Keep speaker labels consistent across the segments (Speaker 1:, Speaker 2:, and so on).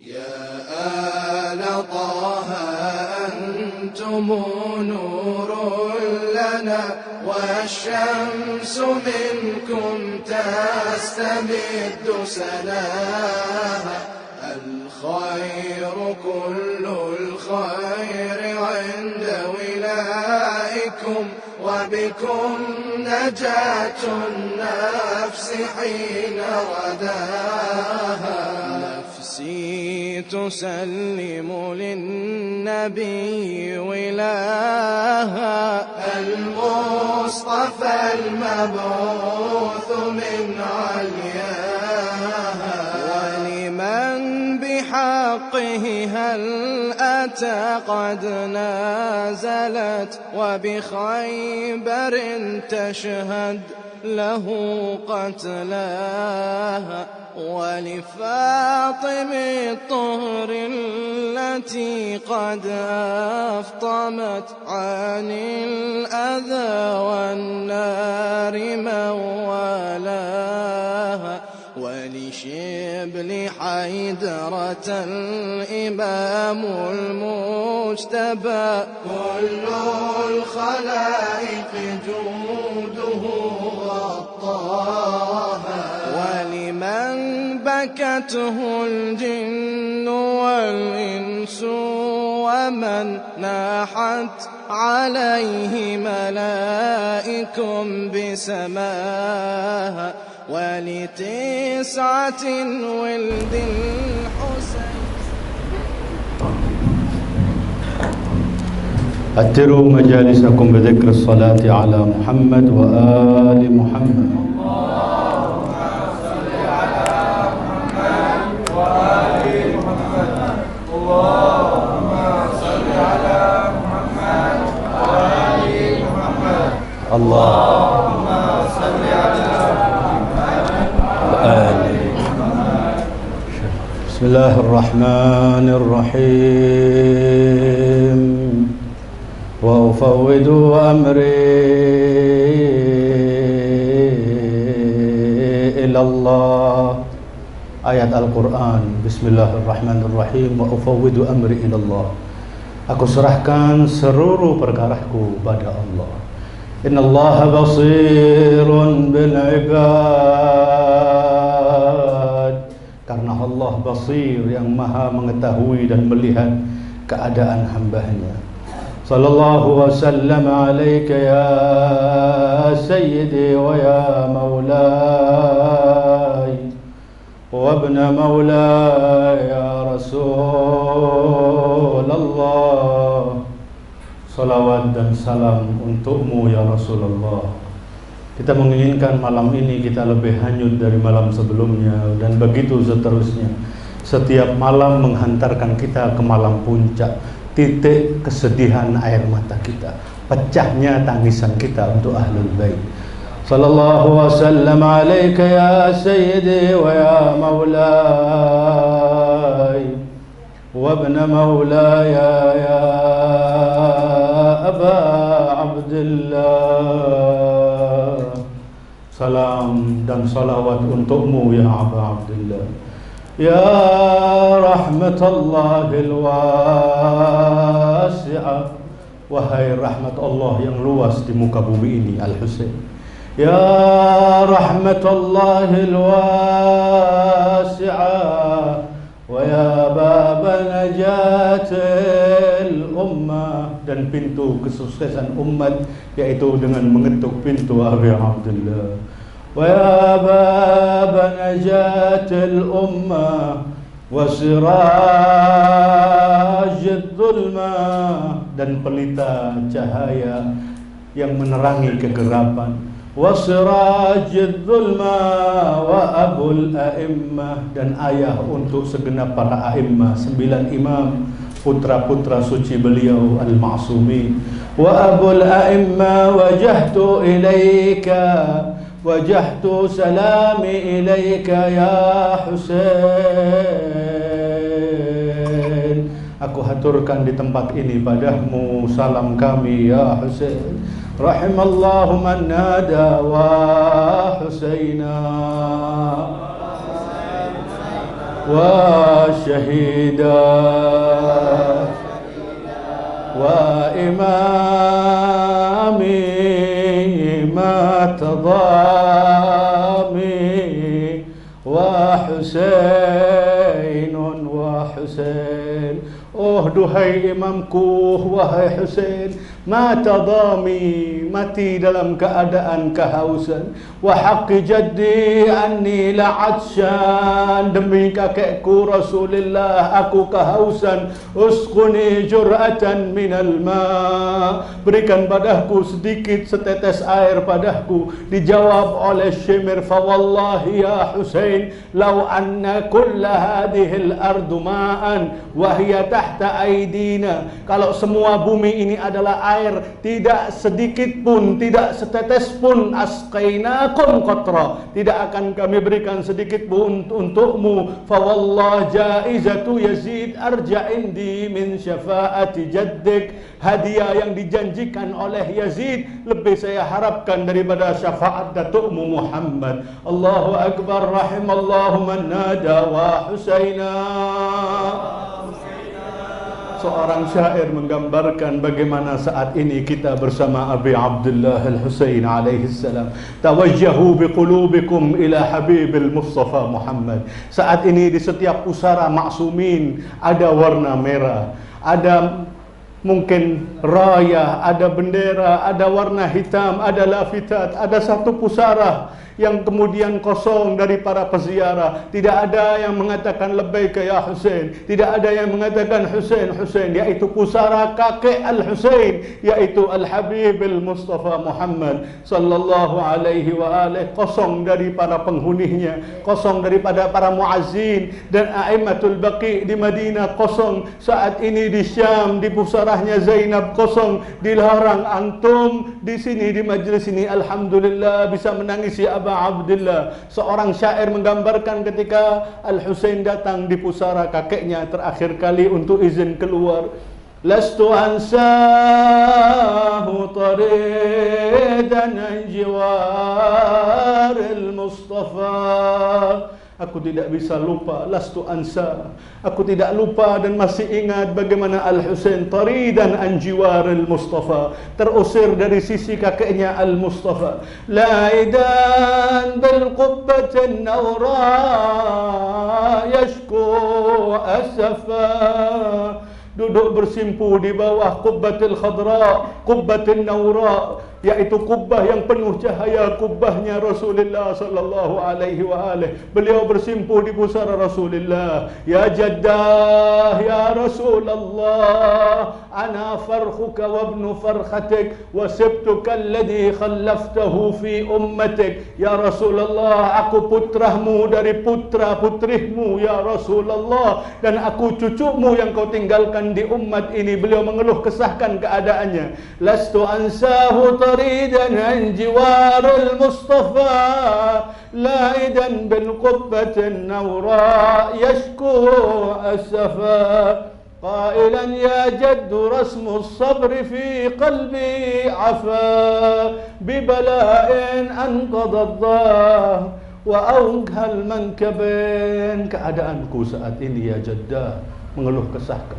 Speaker 1: يا آل طه أنتم نور لنا والشمس منكم تستمد سناها. الخير كل الخير عند ولائكم وبكم نجاة النفس حين رداها. نفسي تسلم للنبي ولاها المصطفى المبعوث من علياها. ولمن بحقه هل أتى قد نازلت وبخيبر تشهد له قتلاها. ولفاطم الطهر التي قد أفطمت عن الأذى والنار موالاها. ولشبل حيدرة الإمام المجتبى كل الخلائق جوده غطاها. ولمن بكته الجن والإنس ومن ناحت عليه ملائك بسماها. ولتسعة ولد الحسين.
Speaker 2: أتروا مجالسكم بذكر الصلاة على محمد وآل محمد. اللهم صل على محمد وآل محمد. بسم الله الرحمن الرحيم. وأفوض أمري إلى الله. Ayat Al-Quran. Bismillahirrahmanirrahim. Wa ufawwidu amri ilallah. Aku serahkan seluruh perkaraku pada Allah. Innallaha basirun bil ibad. Karena Allah basir, yang maha mengetahui dan melihat keadaan hambanya. Sallallahu wa sallam alaika ya sayyidi wa ya maulai wa ibna maulai ya Rasulullah. Salawat dan salam untukmu ya Rasulullah. Kita menginginkan malam ini kita lebih hanyut dari malam sebelumnya, dan begitu seterusnya. Setiap malam menghantarkan kita ke malam puncak, titik kesedihan air mata kita, pecahnya tangisan kita untuk ahlul bait. Sallallahu wa sallam alaika ya sayyidi wa ya maulai wa ibna maulaya ya Aba Abdullah. Salam dan salawat untukmu ya Aba Abdullah. Ya rahmatallahil wasi'ah. Wahai rahmat Allah yang luas di muka bumi ini, Al-Husain. Ya rahmatallahil wasi'ah. Wa ya baba najatil ummah. Dan pintu kesuksesan umat, yaitu dengan mengetuk pintu Abi Abdullah. Wa ya baba najatil ummah wa sirajid dhulmah. Dan pelita cahaya yang menerangi kegelapan. Wa sirajid dhulmah wa abul a'immah. Dan ayah untuk segenap para a'immah, 9 imam, putra-putra suci beliau al-ma'sumin. Wa abul a'immah wajahtu ilaika, wajahtu salami ilaika ya Husain. Aku haturkan di tempat ini padamu salam kami ya Husain. Rahimallahu man nada wa Husaina wa syahid فريدا وإمامي ما تضامي وحسين وحسين. Oh duhai imamku, wahai Husain, mata dhami, mati dalam keadaan kehausan. Wa haqqi jaddi anni la'atsyan, demi kakekku Rasulullah aku kehausan. Usquni jur'atan minal ma, berikan padaku sedikit setetes air padaku. Dijawab oleh Shimir, fa wallahi ya Husain, law anna kulla hadhil ardu ma'an wa hiya tahta aidina, kalau semua bumi ini adalah air, tidak sedikit pun, tidak setetes pun, asqainakum qatra, tidak akan kami berikan sedikit pun untukmu. Fa wallah jaizatu Yazid arja indi min syafaati jaddik, hadiah yang dijanjikan oleh Yazid lebih saya harapkan daripada syafaat datukmu Muhammad. Allahu akbar, rahimallahu man nada wa Husaina. Seorang syair menggambarkan bagaimana saat ini kita bersama Abi Abdullah Al-Husain alaihi salam. Tawajjahu biqulubikum ila Habibil Mustafa Muhammad. Saat ini di setiap pusara maksumin ada warna merah, ada mungkin raya, ada bendera, ada warna hitam, ada lafitat, ada satu pusara yang kemudian kosong dari para peziarah. Tidak ada yang mengatakan labbaika ya Husain, tidak ada yang mengatakan Husain Husain, yaitu pusara kakek Al-Husain, yaitu Al-Habib Al-Mustafa Muhammad sallallahu alaihi wa alihi. Kosong dari para penghuninya, kosong daripada para muazzin dan a'immatul baqi di Madinah, kosong. Saat ini di Syam, di pusaranya Zainab, kosong. Dilarang antum di sini, di majlis ini alhamdulillah bisa menangisi Aba Abdullah. Seorang syair menggambarkan ketika Al-Husain datang di pusara kakeknya terakhir kali untuk izin keluar. Lastu ansahu taridan an jiwaril Mustafa. Aku tidak bisa lupa, lastu ansa, aku tidak lupa dan masih ingat bagaimana Al-Husain taridan an jiwaril Mustafa, terusir dari sisi kakeknya Al-Mustafa. Laidan bil qubbatin nawra yashku asafa, duduk bersimpu di bawah qubbatil khadra, qubbatil nawra, yaitu kubbah yang penuh cahaya, kubbahnya Rasulullah sallallahu alaihi wa alihi. Beliau bersimpu di pusara Rasulullah. Ya jaddah ya Rasulullah, ana farkhuka wa ibnu farkhatik wa sibtuka alladhi khallaftahu fi ummatik. Ya Rasulullah, aku putramu dari putra putrimu ya Rasulullah, dan aku cucumu yang kau tinggalkan di umat ini. Beliau mengeluh kesahkan keadaannya. Lastu ansahu taridan an jiwaril Mustafa, laidan bil qubbatin nawra yashku asafa, qailan ya jaddu rasmu sabri fi qalbi afa, bibala'in anqadaddah wa awghal mankabin. Keadaanku saat ini ya jaddah, mengeluh kesahkan,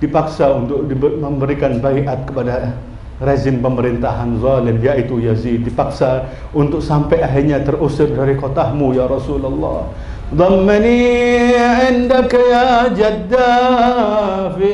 Speaker 2: dipaksa untuk memberikan baiat kepada rezim pemerintahan zalim yaitu Yazid, dipaksa untuk sampai akhirnya terusir dari kotahmu ya Rasulullah. Dhammani indaka ya jaddah fi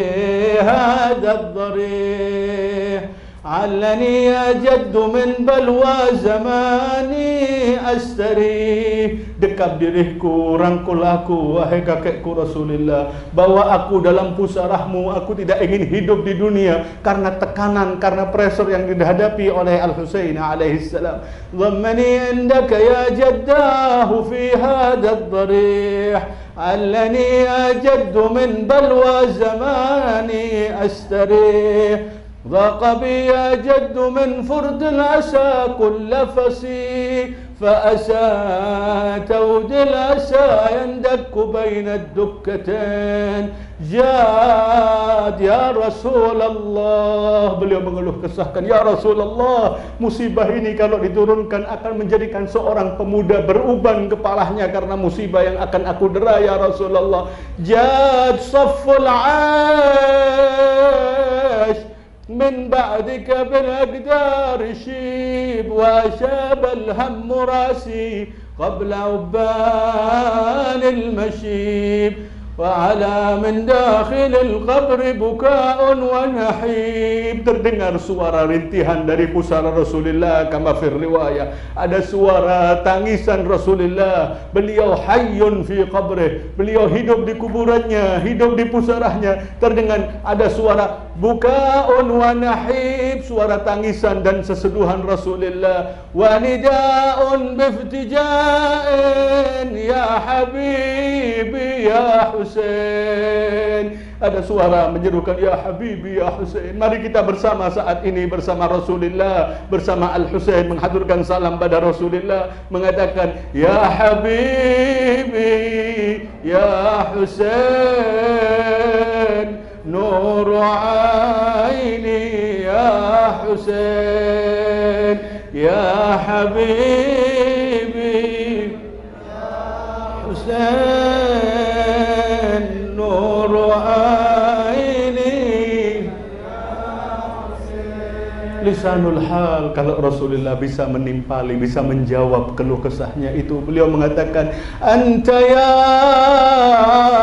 Speaker 2: hadha ad-dharih, علني ya jaddu min balwa zamani astari. Dekap diriku, rangkul aku wahai kakekku Rasulullah, bawa aku dalam pusarahmu. Aku tidak ingin hidup di dunia karena tekanan, karena pressure yang dihadapi oleh Al-Husain alaihi salam. Dhammani indaka ya jaddahu fi hadha ad-dharih, علني ya jaddu min balwa zamani astari. ضاق بي يا جد من فرد العسى كل فسي فأسى تود الأسى يندك بين الدكتين جاد ya Rasulullah. Beliau mengeluh kesahkan, ya Rasulullah, musibah ini kalau diturunkan akan menjadikan seorang pemuda beruban kepalanya karena musibah yang akan aku dera ya Rasulullah. Jad safful aish من بعدك بالأقدار شيب وأشاب الهم راسي قبل عبان المشيب وعلى من داخل القبر بكاء ونحيب. Terdengar suara rintihan dari pusara Rasulullah kama fir riwayah. Ada suara tangisan Rasulullah. Beliau hayyun fi qabrih. Beliau hidup di kuburannya, hidup di pusaranya. Terdengar ada suara bukaun wa nahib, suara tangisan dan seseduhan Rasulullah. Wa nidaun biftija'in ya habibi ya Husain. Ada suara menyerukan ya habibi ya Husain. Mari kita bersama saat ini bersama Rasulullah, bersama Al-Husain menghadurkan salam pada Rasulullah, mengatakan ya habibi ya Husain نور عيني يا حسين يا حبيبي يا حسين نور عيني lisanul hal. Kalau Rasulullah bisa menimpali, bisa menjawab keluh kesahnya itu, beliau mengatakan anta ya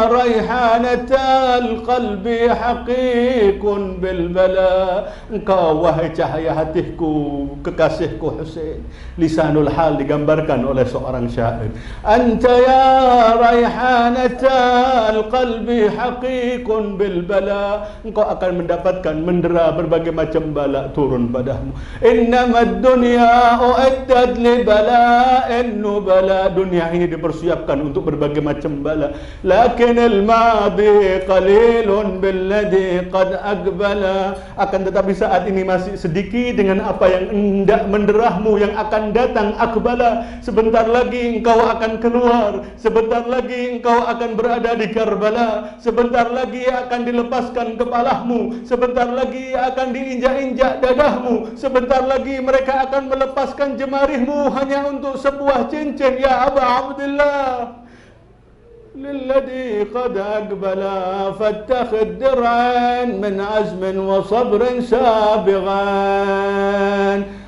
Speaker 2: raihanatal qalbi haqiqun bil bala. Engkau wahai cahaya hatiku, kekasihku Husain. Lisanul hal digambarkan oleh seorang syair. Anta ya raihanatal qalbi haqiqun bil bala. Engkau akan mendapatkan mendera berbagai macam bala turun padamu. Innamad dunya uiddat li bala'in nubala. Dunia ini dipersiapkan untuk berbagai macam bala. Lakin al-madi qalilun billadhi qad aqbala. Akan tetapi saat ini masih sedikit dengan apa yang hendak menderahmu yang akan datang. Aqbala, sebentar lagi engkau akan keluar, sebentar lagi engkau akan berada di Karbala, sebentar lagi akan dilepaskan kepalamu, sebentar lagi akan diinjak-injak dadahmu, sebentar lagi mereka akan melepaskan jemarihmu hanya untuk sebuah cincin ya Aba Abdullah. للذي قد أقبل فاتخذ درعا من عزم وصبر سابغا.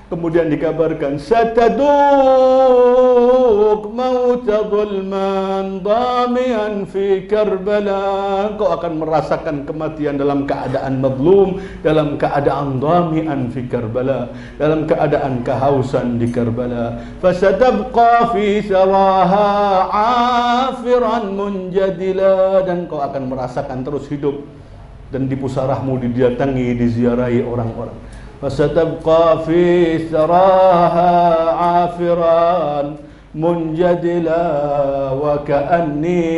Speaker 2: Kemudian dikabarkan sataduk maut zulman damian fi Karbala. Kau akan merasakan kematian dalam keadaan mazlum, dalam keadaan damian fi Karbala, dalam keadaan kehausan di Karbala. Fasatabqa fi saraha afiran munjadila. Dan kau akan merasakan terus hidup dan di pusarahmu didatangi, diziarahi orang-orang. فستبقى في ثراها عافرا منجدلا وكأني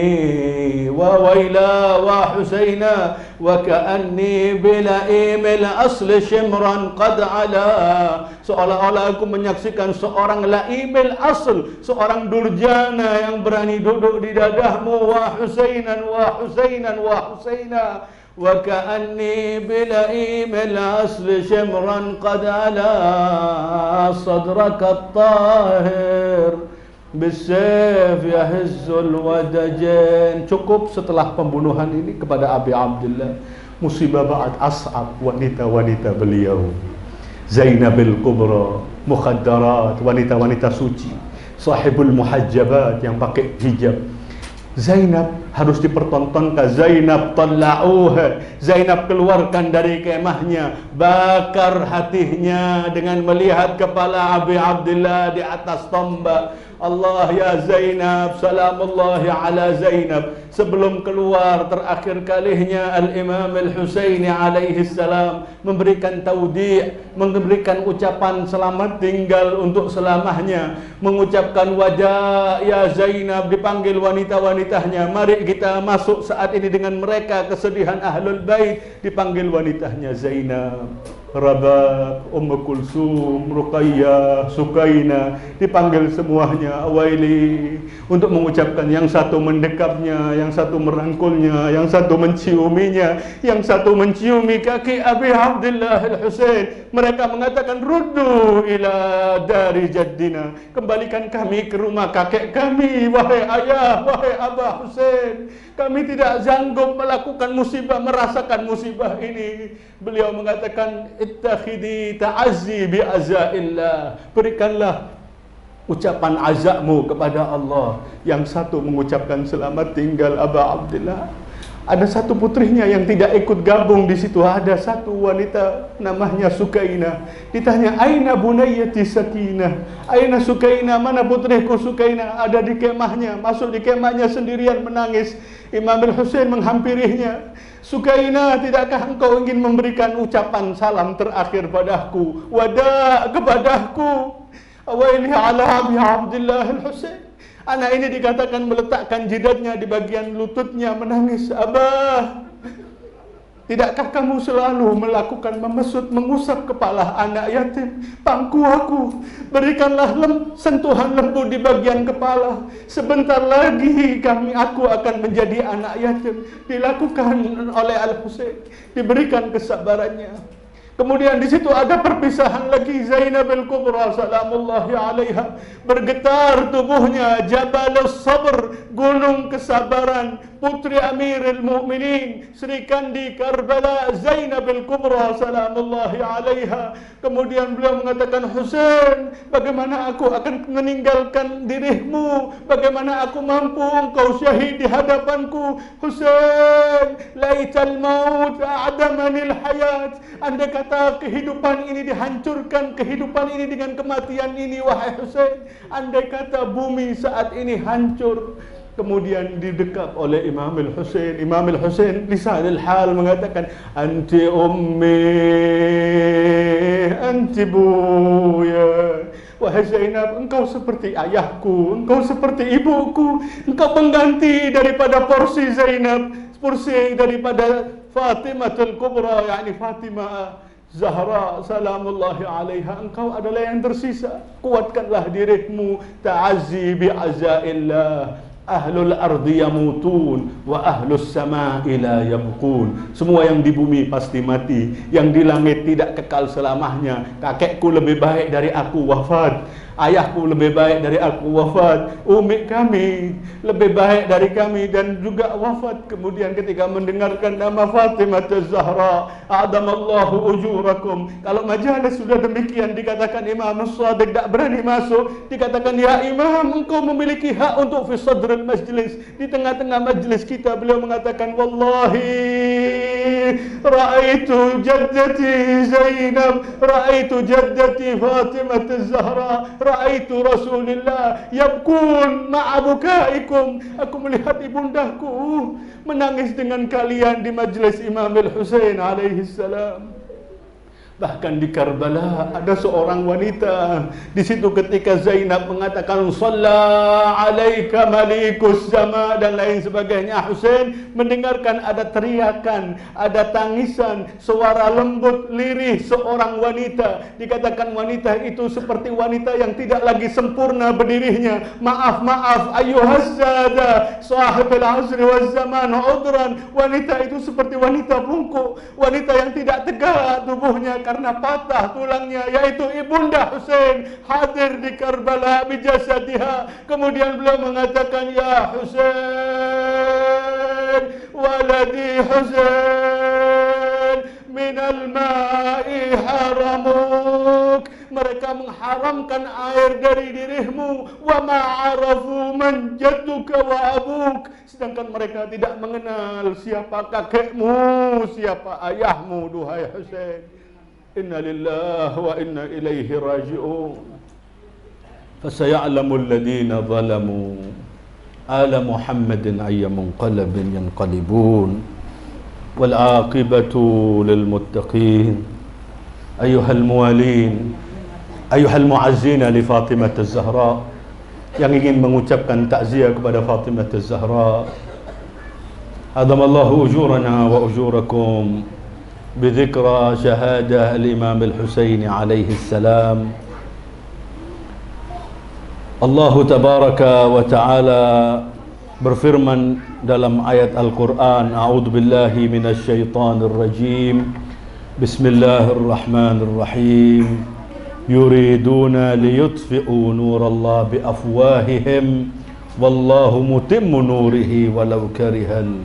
Speaker 2: وويلا وحسينا وكأني بلئيم الأصل شمرا قد علا. Seolah-olah aku menyaksikan seorang laimil asl, seorang durjana yang berani duduk di dadahmu. Wa Husainan wa Husainan wa Husaina وكأني بلئيم الأصل شمرا قد علا صدرك الطاهر بالسيف يهز الودجين. Cukup setelah pembunuhan ini kepada Abi Abdullah, musibah ba'ad as'ab, wanita-wanita beliau, Zainabil Kubra, mukhaddarat, wanita-wanita suci, sahibul muhajjabat yang pakai hijab. Zainab harus dipertontonkan. Zainab tala'uha, Zainab keluarkan dari kemahnya, bakar hatinya dengan melihat kepala Abi Abdullah di atas tombak. Allah ya Zainab, salamullahi ala Zainab. Sebelum keluar terakhir kalinya Al-Imam Al-Husaini alaihi salam memberikan taudi', memberikan ucapan selamat tinggal untuk selamanya, mengucapkan wajah ya Zainab, dipanggil wanita-wanitanya. Mari kita masuk saat ini dengan mereka, kesedihan Ahlul Bait, dipanggil wanitanya Zainab. Rabab, Kulsum, Ruqayyah, Sukaina, dipanggil semuanya Awaili, untuk mengucapkan yang satu mendekapnya, yang satu merangkulnya, yang satu menciuminya, yang satu menciumi kaki Abi Abdullah Al-Husain. Mereka mengatakan, ruddu ila dari jaddina, kembalikan kami ke rumah kakek kami, wahai ayah, wahai Abah Husain. Kami tidak sanggup melakukan musibah, merasakan musibah ini. Beliau mengatakan, ittakhidi ta'azzi bi azaillah, berikanlah ucapan azakmu kepada Allah. Yang satu mengucapkan selamat tinggal Aba Abdullah. Ada satu putrinya yang tidak ikut gabung di situ. Ada satu wanita namanya Sukaina. Ditanya, aina bunayyati Sakinah, aina Sukaina, mana putriku Sukaina? Ada di kemahnya. Masuk di kemahnya sendirian menangis. Imam Al-Husain menghampirinya. Sukaina, tidakkah engkau ingin memberikan ucapan salam terakhir padaku, wada kepadaku? Awaili ala Abi Abdullah Al-Husain. Anak ini dikatakan meletakkan jidatnya di bagian lututnya, menangis. Abah, tidakkah kamu selalu melakukan memesut, mengusap kepala anak yatim? Pangku aku, berikanlah sentuhan lembut di bagian kepala. Sebentar lagi aku akan menjadi anak yatim. Dilakukan oleh Al-Husain, diberikan kesabarannya. Kemudian di situ ada perpisahan lagi. Zainab al-Kubra salamullahi alaiha, bergetar tubuhnya. Jabalus Sabr, gunung kesabaran, putri Amirul Mukminin Sri Kandi Karbala, Zainab al-Kubra salamullahi alaiha. Kemudian beliau mengatakan, Husain, bagaimana aku akan meninggalkan dirimu? Bagaimana aku mampu engkau syahid di hadapanku? Husain, laital maut a'damanil hayat. Andai kata kehidupan ini dihancurkan, kehidupan ini dengan kematian ini, wahai Husain, andai kata bumi saat ini hancur. Kemudian didekap oleh Imam Al-Husain. Imam Al-Husain lisanul hal mengatakan, anti ummi, anti buya. Wahai Zainab, engkau seperti ayahku, engkau seperti ibuku. Engkau pengganti daripada porsi Zainab, porsi daripada Fatimatul Kubra, yakni Fatimah Zahra salamullahi alaiha. Engkau adalah yang tersisa. Kuatkanlah dirimu. Ta'azzi bi'azaillah. Ahlul ardi yamutun wa ahlus sama'i la yabqun. Semua yang di bumi pasti mati, yang di langit tidak kekal selamanya. Kakekku lebih baik dari aku wafat, ayahku lebih baik dari aku wafat, umi kami lebih baik dari kami dan juga wafat. Kemudian ketika mendengarkan nama Fatimah Az-Zahra, a'damallahu ujurakum. Kalau majalis sudah demikian, dikatakan Imam As-Sadiq tak berani masuk, dikatakan, ya Imam, engkau memiliki hak untuk fi sadril majlis, di tengah-tengah majlis kita. Beliau mengatakan, wallahi ra'aitu jaddati Zainab, ra'aitu jaddati Fatimah Az-Zahra, ra'aitu Rasulullah yabkun ma'a bukaikum. Aku melihat ibundaku menangis dengan kalian di majlis Imam Al-Husain alaihi salam. Bahkan di Karbala ada seorang wanita di situ ketika Zainab mengatakan, "Shalla 'alaika malikus sama" dan lain sebagainya. Husain mendengarkan ada teriakan, ada tangisan, suara lembut lirih seorang wanita. Dikatakan wanita itu seperti wanita yang tidak lagi sempurna berdirinya. Maaf, maaf, ayyuhaz sada sahibul asri waz zaman udran. Wanita itu seperti wanita bungkuk, wanita yang tidak tegak tubuhnya karena patah tulangnya, yaitu ibunda Husain hadir di Karbala bijasadiha. Kemudian beliau mengatakan, ya Husain, waladi Husain, minal ma'i haramuk. Mereka mengharamkan air dari dirimu. Wa ma'arafu man jadduka wa abuk. Sedangkan mereka tidak mengenal siapa kakekmu, siapa ayahmu, duhai Husain. Inna lillahi wa inna ilaihi raji'un. Fasaya'lamul ladina zalamu ala Muhammadin ayya munqalabin yanqalibun wal aqibatu lil muttaqin. Ayuhal muwalin, ayuhal muazzina li Fatimah Az-Zahra, yang ingin mengucapkan takziah kepada Fatimah Az-Zahra, adamallahu ujurana wa ujurakum بذكرى شهادة الإمام الحسين عليه السلام. Allah tabaraka wa ta'ala berfirman dalam ayat Al-Quran, A'udhu billahi minasyaitanir rajim, Bismillahirrahmanirrahim, Yuriduna liyutfi'u nurallah biafwahihim, Wallahu mutimmu nurihi walau karihal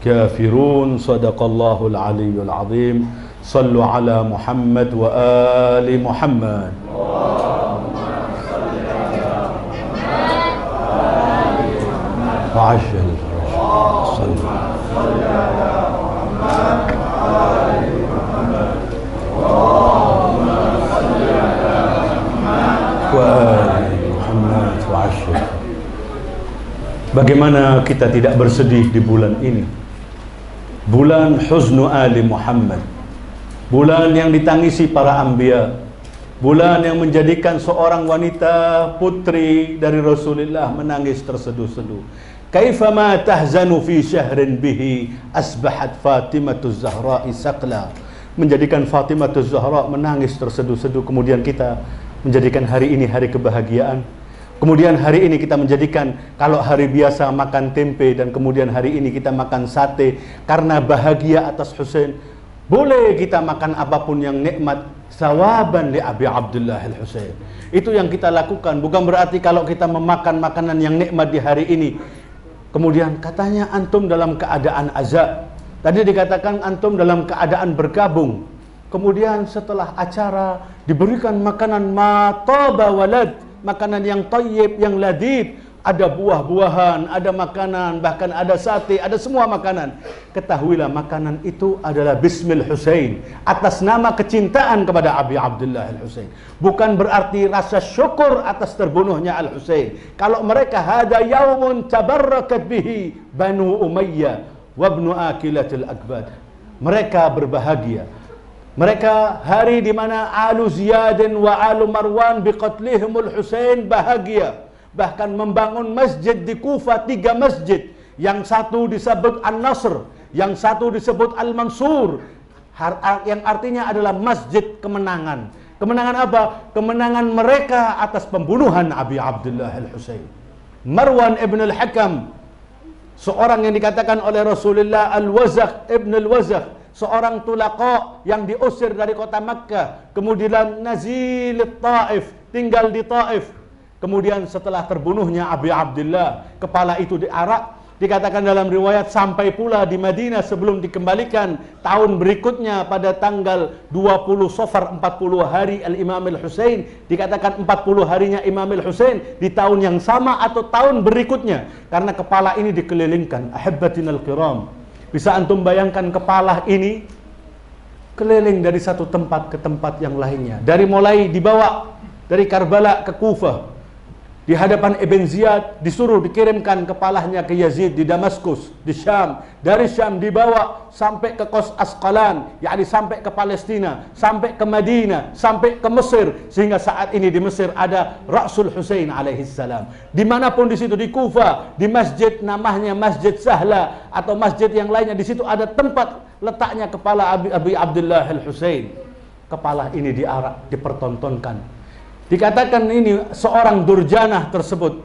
Speaker 2: kafirun. Sadaqallahul aliyyul azim. Sallu ala Muhammad wa ali Muhammad. وعجل صلى على محمد وآل محمد اللهم صل على محمد وآل محمد وعجل. Bagaimana kita tidak bersedih di bulan ini? Bulan Huznu Ali Muhammad, bulan yang ditangisi para anbiya, bulan yang menjadikan seorang wanita putri dari Rasulullah menangis terseduh-seduh. Kaifama tahzanu fi syahrin bihi asbahat Fatimatu Zahra saqla. Menjadikan Fatimatu Zahra menangis terseduh-seduh. Kemudian kita menjadikan hari ini hari kebahagiaan. Kemudian hari ini kita menjadikan, kalau hari biasa makan tempe, dan kemudian hari ini kita makan sate karena bahagia atas Husain. Boleh kita makan apapun yang nikmat, sawaban li Abi Abdullah al-Husain. Itu yang kita lakukan. Bukan berarti kalau kita memakan makanan yang nikmat di hari ini, kemudian katanya antum dalam keadaan azab. Tadi dikatakan antum dalam keadaan bergabung. Kemudian setelah acara diberikan makanan mataba walad, makanan yang thayyib, yang ladid. Ada buah-buahan, ada makanan, bahkan ada sate, ada semua makanan. Ketahuilah makanan itu adalah Bismil Husain, atas nama kecintaan kepada Abi Abdullah al-Husain. Bukan berarti rasa syukur atas terbunuhnya al-Husain. Kalau mereka hada yaumun tabarrakat bihi Banu Umayyah wa ibnu Akilatil Akbad. Mereka berbahagia. Mereka hari di mana Alu Ziyadin wa Alu Marwan biqatlihimul Husain bahagia. Bahkan membangun masjid di Kufah, 3 masjid. Yang satu disebut An-Nasr, yang satu disebut Al-Mansur, yang artinya adalah masjid kemenangan. Kemenangan apa? Kemenangan mereka atas pembunuhan Abi Abdullah al-Husain. Marwan ibn al-Hakam, seorang yang dikatakan oleh Rasulullah Al-Wazakh ibn al-Wazakh, seorang tulaqa yang diusir dari kota Makkah, kemudian nazil Taif, tinggal di Taif. Kemudian setelah terbunuhnya Abi Abdullah, kepala itu diarak. Dikatakan dalam riwayat sampai pula di Madinah sebelum dikembalikan tahun berikutnya pada tanggal 20 Safar, 40 hari Al-Imam Al-Husain. Dikatakan 40 harinya Imam Al-Husain di tahun yang sama atau tahun berikutnya. Karena kepala ini dikelilingkan. Ahibbatinal kiram, bisa antum bayangkan kepala ini keliling dari satu tempat ke tempat yang lainnya. Dari mulai dibawa dari Karbala ke Kufah, di hadapan Ibn Ziyad, disuruh dikirimkan kepalanya ke Yazid di Damaskus, di Syam. Dari Syam dibawa sampai ke Qos Asqalan, yakni sampai ke Palestina, sampai ke Madinah, sampai ke Mesir. Sehingga saat ini di Mesir ada Ra'sul Husain alaihi salam. Dimanapun di situ, di Kufah, di masjid namanya Masjid Sahla atau masjid yang lainnya, di situ ada tempat letaknya kepala Abi Abdullah al-Husain. Kepala ini diarak, dipertontonkan. Dikatakan ini seorang durjanah tersebut,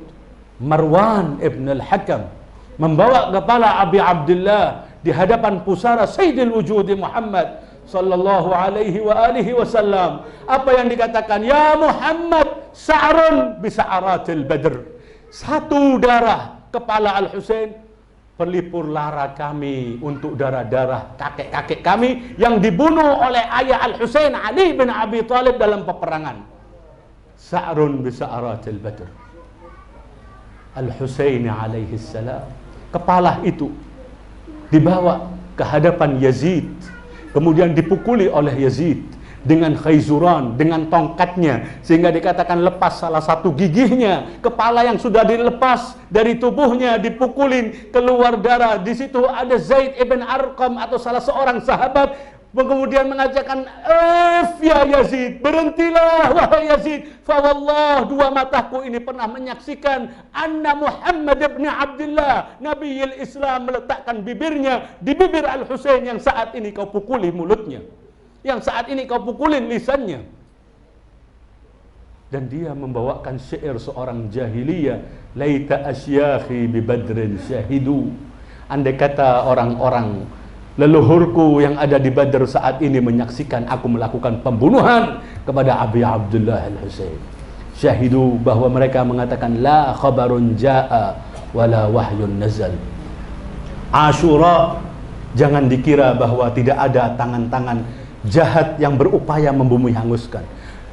Speaker 2: Marwan ibn al-Hakam, membawa kepala Abi Abdullah di hadapan pusara Sayyidil Wujudi Muhammad sallallahu alaihi wa alihi wasallam. Apa yang dikatakan? Ya Muhammad, sa'run bisa'aratil badr. Satu darah kepala Al-Husain, pelipur lara kami untuk darah-darah kakek-kakek kami yang dibunuh oleh ayah Al-Husain Ali bin Abi Thalib dalam peperangan. Sa'run bisa'aratil badr. Al-Husain alaihi salam, kepala itu dibawa ke hadapan Yazid, kemudian dipukuli oleh Yazid dengan khayzuran, dengan tongkatnya, sehingga dikatakan lepas salah satu gigihnya. Kepala yang sudah dilepas dari tubuhnya dipukulin, keluar darah. Di situ ada Zaid ibn Arqam atau salah seorang sahabat kemudian mengatakan, ya Yazid, berhentilah wahai Yazid, fa wallah, dua mataku ini pernah menyaksikan anna Muhammad ibn Abdullah Nabiyil Islam meletakkan bibirnya di bibir Al-Husain yang saat ini kau pukuli mulutnya, yang saat ini kau pukulin lisannya. Dan dia membawakan syair seorang jahiliyah, laita asyakhi bi badrin syahidu, andai kata orang-orang leluhurku yang ada di Badr saat ini menyaksikan aku melakukan pembunuhan kepada Abi Abdullah Al-Husain, syahidu, bahwa mereka mengatakan la khabarun jaa wala wahyun nazal. Asyura, jangan dikira bahwa tidak ada tangan-tangan jahat yang berupaya membumi hanguskan.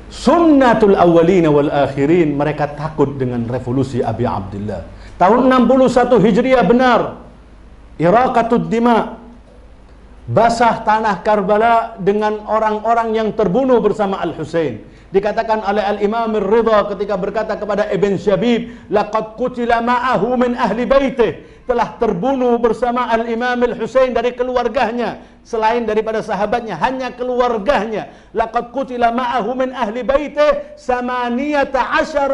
Speaker 2: Sunnatul awwalina wal akhirin, mereka takut dengan revolusi Abi Abdullah. Tahun 61 Hijriah benar, iraqatud dima, basah tanah Karbala dengan orang-orang yang terbunuh bersama Al-Husain. Dikatakan oleh Al-Imam Ar-Ridha ketika berkata kepada Ibn Syabib, laqad qutila ma'ahu min ahli baitih, telah terbunuh bersama Al-Imam Al-Husain dari keluarganya, selain daripada sahabatnya, hanya keluarganya. Laqad qutila ma'ahu min ahli baitih 18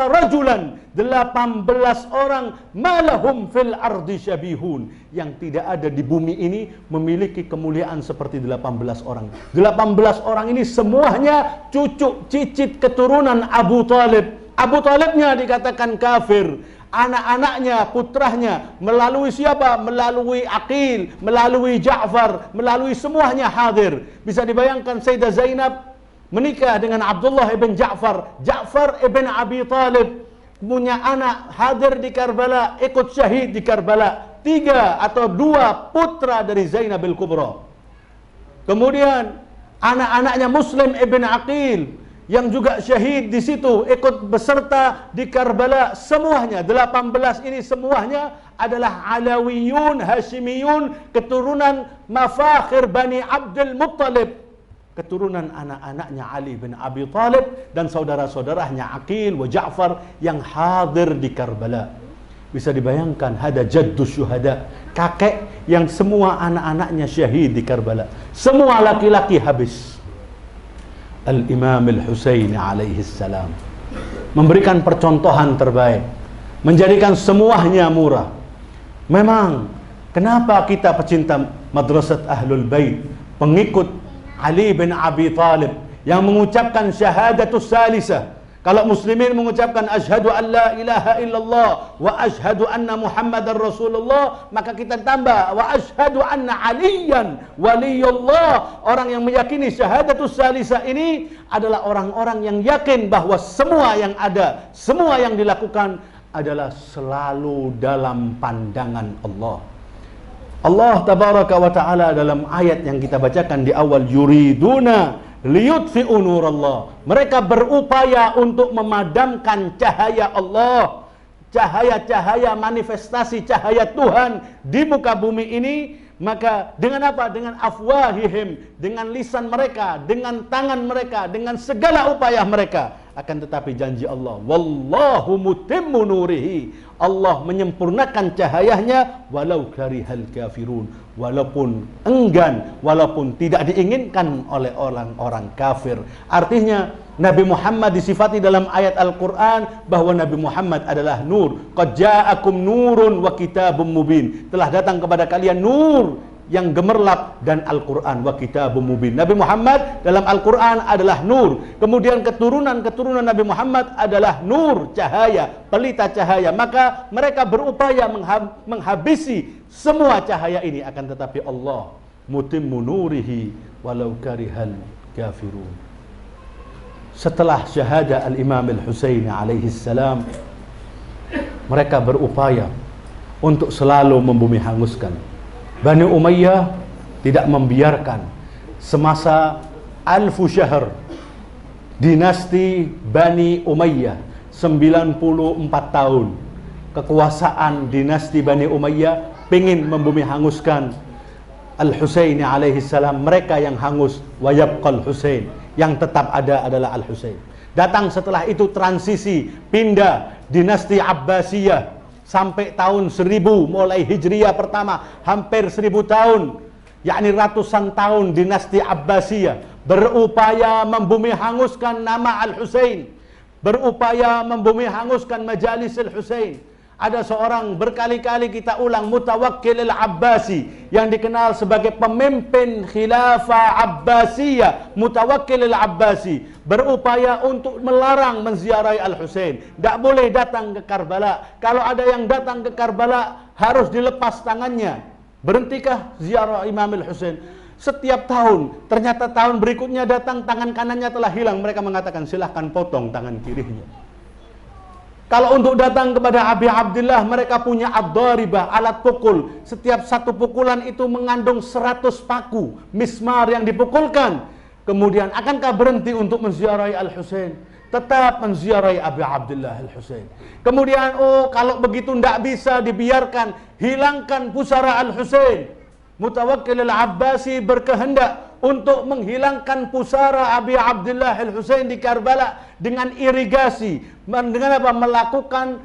Speaker 2: rajulan, 18 orang, malahum fil ardi syabihun, yang tidak ada di bumi ini memiliki kemuliaan seperti 18 orang. 18 orang ini semuanya cucu cicit keturunan Abu Talib. Abu Talibnya dikatakan kafir, anak-anaknya, putranya, melalui siapa? Melalui Aqil, melalui Ja'far, melalui semuanya hadir. Bisa dibayangkan Sayyidah Zainab menikah dengan Abdullah ibn Ja'far, Ja'far ibn Abi Talib, punya anak hadir di Karbala, ikut syahid di Karbala. 3 atau 2 putra dari Zainab al-Kubra. Kemudian anak-anaknya Muslim ibn Aqil yang juga syahid di situ, ikut beserta di Karbala. Semuanya 18 ini semuanya adalah Alawiyun, Hashimiyun, keturunan mafakhir Bani Abdul Muttalib, keturunan anak-anaknya Ali bin Abi Talib dan saudara-saudaranya Aqil wa Ja'far yang hadir di Karbala. Bisa dibayangkan, hada jaddus syuhada, kakek yang semua anak-anaknya syahid di Karbala, semua laki-laki habis. Al-Imam Al-Husain alaihi salam memberikan percontohan terbaik, menjadikan semuanya murah. Memang kenapa kita pecinta Madrasat Ahlul Bait, pengikut Ali bin Abi Talib yang mengucapkan syahadatus salisah, kalau muslimin mengucapkan asyhadu an la ilaha illallah wa asyhadu anna Muhammadar Rasulullah, maka kita tambah wa asyhadu anna Aliyan waliyullah. Orang yang meyakini syahadatus salisah ini adalah orang-orang yang yakin bahwa semua yang ada, semua yang dilakukan adalah selalu dalam pandangan Allah. Allah tabaraka wa ta'ala dalam ayat yang kita bacakan di awal, yuriduna liyutfi'u nurallah, mereka berupaya untuk memadamkan cahaya Allah, cahaya-cahaya manifestasi cahaya Tuhan di muka bumi ini. Maka dengan apa? Dengan afwahihim, dengan lisan mereka, dengan tangan mereka, dengan segala upaya mereka. Akan tetapi janji Allah, wallahu mutimmu nurihi, Allah menyempurnakan cahayanya walau karihal kafirun, walaupun enggan, walaupun tidak diinginkan oleh orang-orang kafir. Artinya Nabi Muhammad disifati dalam ayat Al-Quran bahwa Nabi Muhammad adalah nur. Qad ja'akum nurun wa kitabum mubin, telah datang kepada kalian nur yang gemerlap dan Al-Quran wa kitabum mubin. Nabi Muhammad dalam Al-Quran adalah nur. Kemudian keturunan Nabi Muhammad adalah nur, cahaya, pelita cahaya. Maka mereka berupaya menghabisi semua cahaya ini. Akan tetapi Allah mutimmu nurihi walau karihal kafirun. Setelah syahadah Al-Imam Al-Husain alaihi salam, mereka berupaya untuk selalu membumi hanguskan. Bani Umayyah tidak membiarkan semasa alfu syahr, dinasti Bani Umayyah 94 tahun kekuasaan dinasti Bani Umayyah, pengin membumi hanguskan Al-Husain alaihi salam. Mereka yang hangus, wa yabqal Husain, yang tetap ada adalah Al-Husain. Datang setelah itu transisi, pindah dinasti Abbasiyah sampai tahun 1000 mulai Hijriyah pertama, hampir 1000 tahun. yakni ratusan tahun dinasti Abbasiyah, berupaya membumi hanguskan nama Al-Husain, berupaya membumi hanguskan majalis Al-Husain. Ada seorang, berkali-kali kita ulang, Mutawakkil Al-Abbasi, yang dikenal sebagai pemimpin khilafah Abbasiyah. Mutawakkil Al-Abbasi berupaya untuk melarang menziarahi Al-Husain. Tak boleh datang ke Karbala. Kalau ada yang datang ke Karbala, harus dilepas tangannya. Berhentikah ziarah Imam Al-Husain? Setiap tahun, ternyata tahun berikutnya datang, tangan kanannya telah hilang. Mereka mengatakan, silahkan potong tangan kirinya. Kalau untuk datang kepada Abi Abdillah, mereka punya ad-daribah, alat pukul. Setiap satu pukulan itu mengandung 100 paku mismar yang dipukulkan. Kemudian, akankah berhenti untuk menziarahi Al-Husain? Tetap menziarahi Abi Abdillah Al-Husain. Kemudian, kalau begitu tidak bisa dibiarkan, hilangkan pusara Al-Husain. Mutawakkil Al-Abbasi berkehendak untuk menghilangkan pusara Abi Abdillah Al-Husain di Karbala dengan irigasi. Dengan apa? Melakukan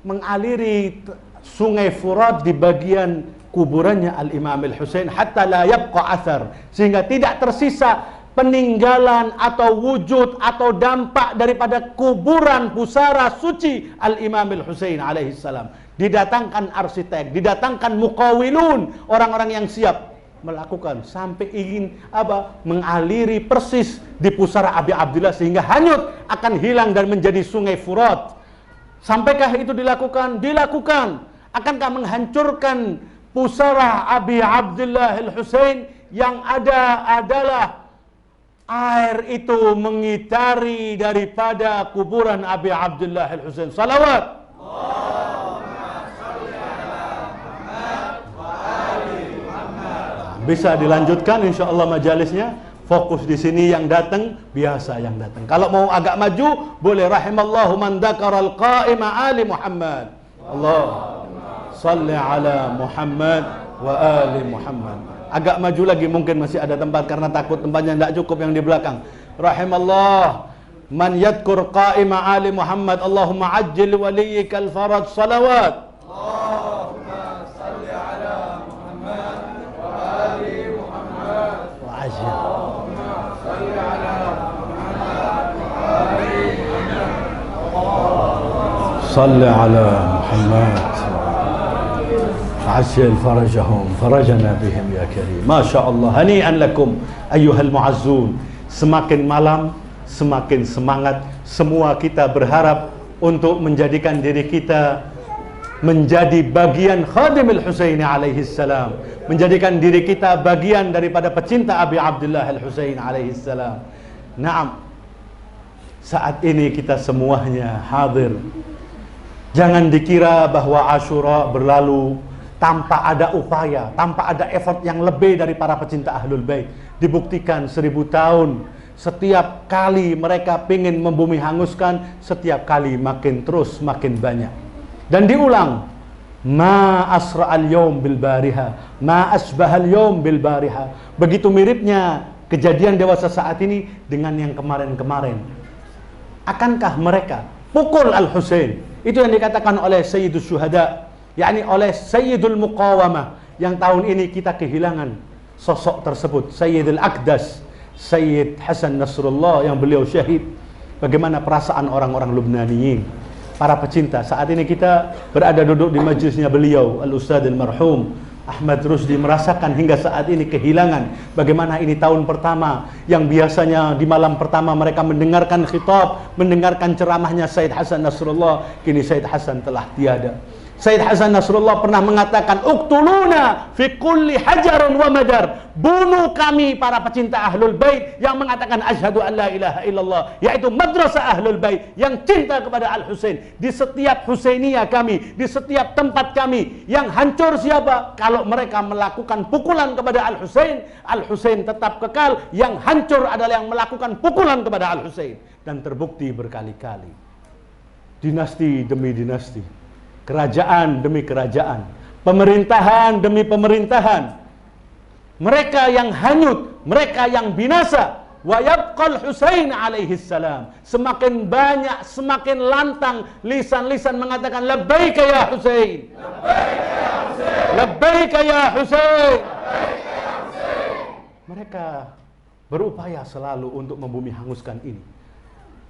Speaker 2: mengaliri sungai Furat di bagian kuburannya Al-Imam Al-Husain hatta la yabqa athar, sehingga tidak tersisa peninggalan atau wujud atau dampak daripada kuburan pusara suci Al-Imam Al-Husain alaihi salam. Didatangkan arsitek, didatangkan muqawilun, orang-orang yang siap melakukan sampai ingin mengaliri persis di pusara Abi Abdillah sehingga hanyut, akan hilang dan menjadi sungai Furat. Sampaikah itu dilakukan? Dilakukan. Akankah menghancurkan pusara Abi Abdillah Al-Husain? Yang ada adalah air itu mengitari daripada kuburan Abi Abdillah Al-Husain. Salawat. Bisa dilanjutkan insyaallah majalisnya. Fokus di sini yang datang, biasa yang datang. Kalau mau agak maju, boleh rahimallahu man dzakaral qa'ima ali Muhammad. Allahumma shalli ala Muhammad wa ali Muhammad. Agak maju lagi mungkin masih ada tempat karena takut tempatnya tidak cukup yang di belakang. Rahimallah man yadhkur qa'ima ali Muhammad. Allahumma ajjil waliyikal faraj. Salawat. صل على محمد عجل فرجهم فرجنا بهم يا كريم. ما شاء الله. هنيئا لكم أيها المعزون. Semakin malam semakin semangat. Semua kita berharap untuk menjadikan diri kita menjadi bagian Khadimul Husaini alaihi salam, menjadikan diri kita bagian daripada pecinta Abi Abdillah Al-Husain alaihi salam. Naam, saat ini kita semuanya hadir. Jangan dikira bahwa Asyura berlalu tanpa ada upaya, tanpa ada effort yang lebih dari para pecinta Ahlul Bait. Dibuktikan 1000 tahun, setiap kali mereka ingin membumi hanguskan, setiap kali makin terus makin banyak. Dan diulang, ma asra'al yawm bil bariha, ma asbahal yawm bil bariha. Begitu miripnya kejadian dewasa saat ini dengan yang kemarin-kemarin. Akankah mereka pukul Al-Husain? Itu yang dikatakan oleh Sayyidus Syuhada, yakni oleh Sayyidul Muqawamah, yang tahun ini kita kehilangan sosok tersebut, Sayyidul Aqdas, Sayyid Hasan Nasrullah yang beliau syahid. Bagaimana perasaan orang-orang Lubnaniyin, para pecinta. Saat ini kita berada duduk di majlisnya beliau, Al-Ustadz Al-Marhum Ahmad Rusdi, merasakan hingga saat ini kehilangan. Bagaimana ini tahun pertama yang biasanya di malam pertama mereka mendengarkan khitab, mendengarkan ceramahnya Sayyid Hasan Nasrullah. Kini Sayyid Hasan telah tiada. Sayyid Hasan Nasrullah pernah mengatakan, uqtuluna fi kulli hajarun wa madar. Bunuh kami para pecinta Ahlul Bait yang mengatakan asyhadu an la ilaha illallah, yaitu madrasah Ahlul Bait yang cinta kepada Al-Husain. Di setiap Husainiyah kami, di setiap tempat kami, yang hancur siapa? Kalau mereka melakukan pukulan kepada Al-Husain, Al-Husain tetap kekal. Yang hancur adalah yang melakukan pukulan kepada Al-Husain. Dan terbukti berkali-kali. Dinasti demi dinasti, kerajaan demi kerajaan, pemerintahan demi pemerintahan, mereka yang hanyut, mereka yang binasa. Wa yabqal Husain alaihi salam. Semakin banyak, semakin lantang lisan-lisan mengatakan labbaik ya Husain, labbaik ya Husain, labbaik ya Husain, Mereka berupaya selalu untuk membumi hanguskan ini.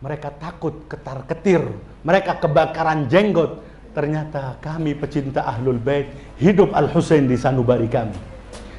Speaker 2: Mereka takut ketar-ketir, mereka kebakaran jenggot. Ternyata kami pecinta Ahlul Bait, hidup Al-Husain di sanubari kami.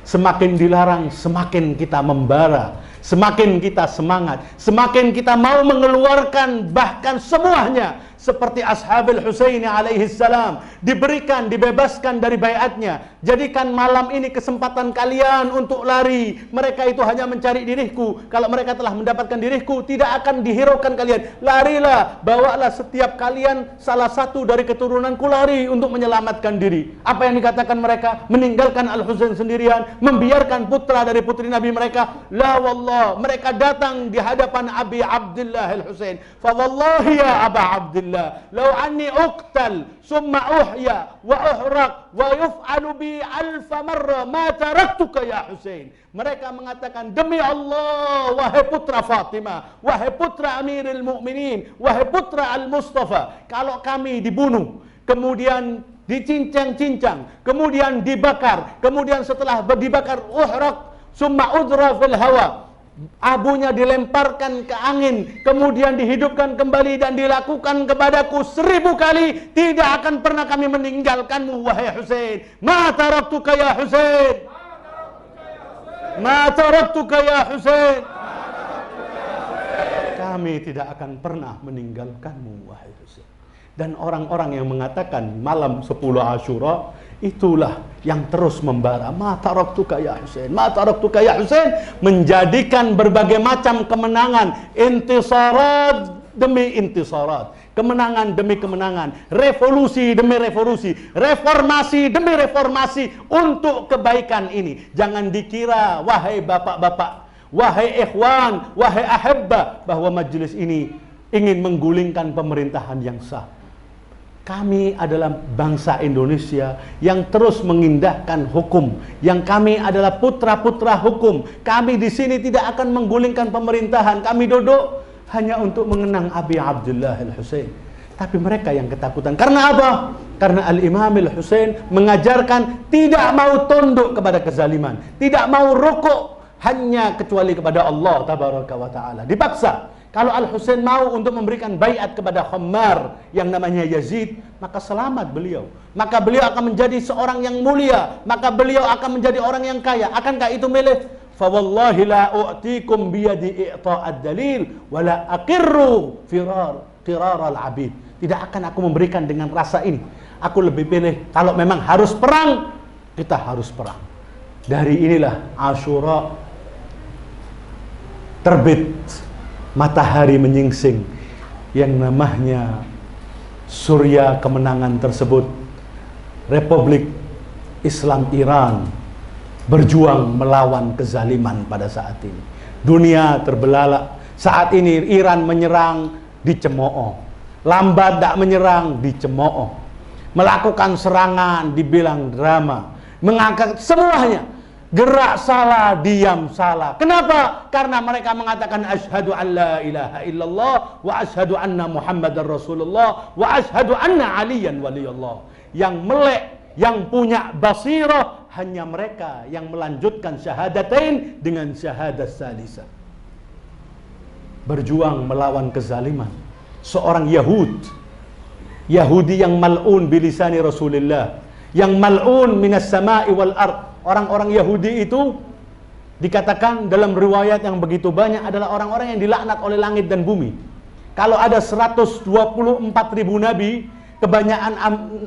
Speaker 2: Semakin dilarang, semakin kita membara, semakin kita semangat, semakin kita mau mengeluarkan bahkan semuanya. Seperti Ashabil Husaini alaihi salam, diberikan, dibebaskan dari baiatnya. Jadikan malam ini kesempatan kalian untuk lari. Mereka itu hanya mencari diriku. Kalau mereka telah mendapatkan diriku, tidak akan dihiraukan kalian. Larilah, bawalah setiap kalian salah satu dari keturunanku lari untuk menyelamatkan diri. Apa yang dikatakan mereka? Meninggalkan Al-Husain sendirian, membiarkan putra dari putri Nabi mereka. La wallah, mereka datang di hadapan Abi Abdullah Al-Husain. Fa wallahi ya Aba Abdullah, law anni uqtal summa uhya wa uhraq wa yuf'alu bi alfa marra ma taraktuka ya Husain. Mereka mengatakan, demi Allah, wahai putra Fatimah, wahai putra Amirul Mukminin, wahai putra Al-Mustafa, kalau kami dibunuh, kemudian dicincang-cincang, kemudian dibakar, kemudian setelah dibakar uhraq summa udra fil hawa, abunya dilemparkan ke angin, kemudian dihidupkan kembali dan dilakukan kepadaku 1000 kali, tidak akan pernah kami meninggalkanmu wahai Husain. Ma taraktuka ya Husain, ma taraktuka ya Husain. Kami tidak akan pernah meninggalkanmu wahai Husain. Dan orang-orang yang mengatakan malam 10 Asyura, itulah yang terus membara. Ma taraktuka ya Husain, ma taraktuka ya Husain, menjadikan berbagai macam kemenangan, intisarat demi intisarat, kemenangan demi kemenangan, revolusi demi revolusi, reformasi demi reformasi untuk kebaikan ini. Jangan dikira wahai bapak-bapak, wahai ikhwan, wahai ahibbah, bahwa majelis ini ingin menggulingkan pemerintahan yang sah. Kami adalah bangsa Indonesia yang terus mengindahkan hukum. Yang kami adalah putra-putra hukum. Kami di sini tidak akan menggulingkan pemerintahan. Kami duduk hanya untuk mengenang Abi Abdullah Al-Husain. Tapi mereka yang ketakutan. Karena apa? Karena Al-Imam Al-Husain mengajarkan tidak mau tunduk kepada kezaliman, tidak mau rukuk hanya kecuali kepada Allah Tabaraka wa Ta'ala. Dipaksa. Kalau Al-Husain mau untuk memberikan baiat kepada Khammar yang namanya Yazid, maka selamat beliau. Maka beliau akan menjadi seorang yang mulia. Maka beliau akan menjadi orang yang kaya. Akankah itu milih? Fa wallahi la u'tikum biyadi i'ta'ad dalil wa la aqirru qirar al-abid. Tidak akan aku memberikan dengan rasa ini. Aku lebih pilih kalau memang harus perang, kita harus perang. Dari inilah Asyura terbit, matahari menyingsing, yang namanya surya kemenangan tersebut. Republik Islam Iran berjuang melawan kezaliman pada saat ini. Dunia terbelalak. Saat ini Iran menyerang, dicemooh. Lambat tak menyerang, dicemooh. Melakukan serangan, dibilang drama. Mengangkat semuanya. Gerak salah, diam salah. Kenapa? Karena mereka mengatakan asyhadu an la ilaha illallah wa asyhadu anna Muhammadar Rasulullah wa asyhadu anna Aliyan waliyullah. Yang melek, yang punya basirah hanya mereka yang melanjutkan syahadatain dengan syahadat salisah. Berjuang melawan kezaliman. Seorang Yahudi yang mal'un bilisani Rasulullah, yang mal'un minas sama'i wal ard. Orang-orang Yahudi itu dikatakan dalam riwayat yang begitu banyak adalah orang-orang yang dilaknat oleh langit dan bumi. Kalau ada 124.000 nabi, kebanyakan